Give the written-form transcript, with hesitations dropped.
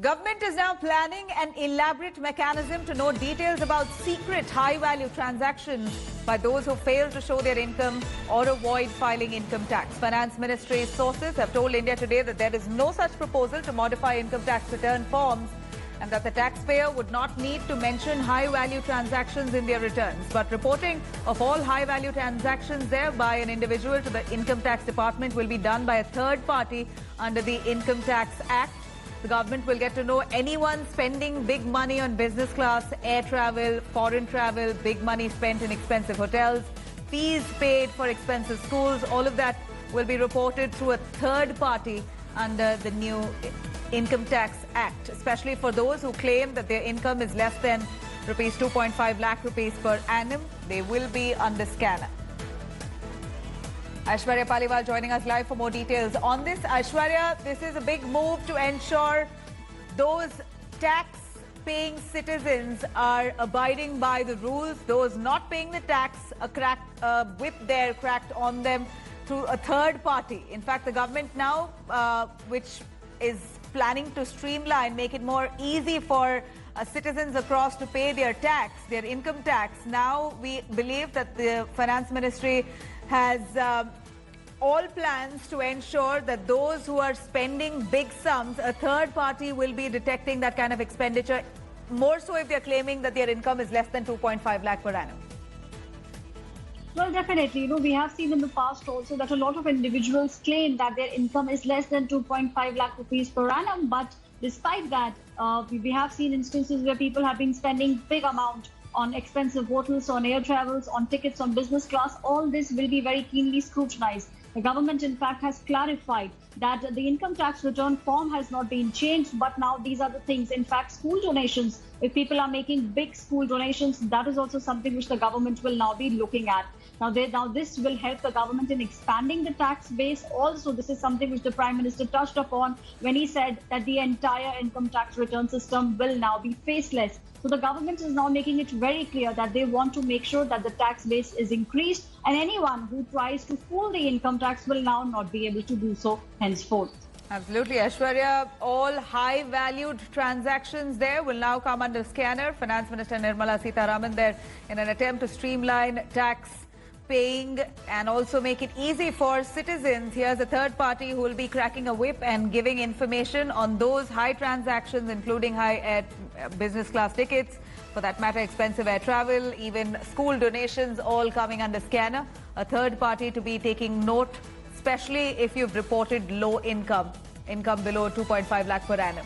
Government is now planning an elaborate mechanism to know details about secret high-value transactions by those who fail to show their income or avoid filing income tax. Finance Ministry sources have told India Today that there is no such proposal to modify income tax return forms and that the taxpayer would not need to mention high-value transactions in their returns. But reporting of all high-value transactions there by an individual to the Income Tax Department will be done by a third party under the Income Tax Act. The government will get to know anyone spending big money on business class, air travel, foreign travel, big money spent in expensive hotels, fees paid for expensive schools. All of that will be reported through a third party under the new Income Tax Act, especially for those who claim that their income is less than rupees 2.5 lakh rupees per annum. They will be under scanner. Aishwarya Paliwal joining us live for more details on this. Aishwarya, this is a big move to ensure those tax-paying citizens are abiding by the rules. Those not paying the tax, a whip there cracked on them through a third party. In fact, the government now, which is planning to streamline, make it more easy for citizens across to pay their tax, their income tax. Now we believe that the Finance Ministry has all plans to ensure that those who are spending big sums, a third party will be detecting that kind of expenditure, more so if they're claiming that their income is less than 2.5 lakh per annum. Well, definitely. We have seen in the past also that a lot of individuals claim that their income is less than 2.5 lakh rupees per annum. But despite that, we have seen instances where people have been spending big amount on expensive hotels, on air travels, on tickets, on business class. All this will be very keenly scrutinized. The government, in fact, has clarified that the income tax return form has not been changed, but now these are the things. In fact, school donations, if people are making big school donations, that is also something which the government will now be looking at. Now this will help the government in expanding the tax base. Also, this is something which the Prime Minister touched upon when he said that the entire income tax return system will now be faceless. So the government is now making it very clear that they want to make sure that the tax base is increased, and anyone who tries to fool the income tax will now not be able to do so henceforth. Absolutely, Aishwarya. All high-valued transactions there will now come under scanner. Finance Minister Nirmala Sitharaman there in an attempt to streamline tax paying and also make it easy for citizens. Here's a third party who will be cracking a whip and giving information on those high transactions, including high air, business class tickets, for that matter expensive air travel, even school donations, all coming under scanner. A third party to be taking note, especially if you've reported low income below 2.5 lakh per annum.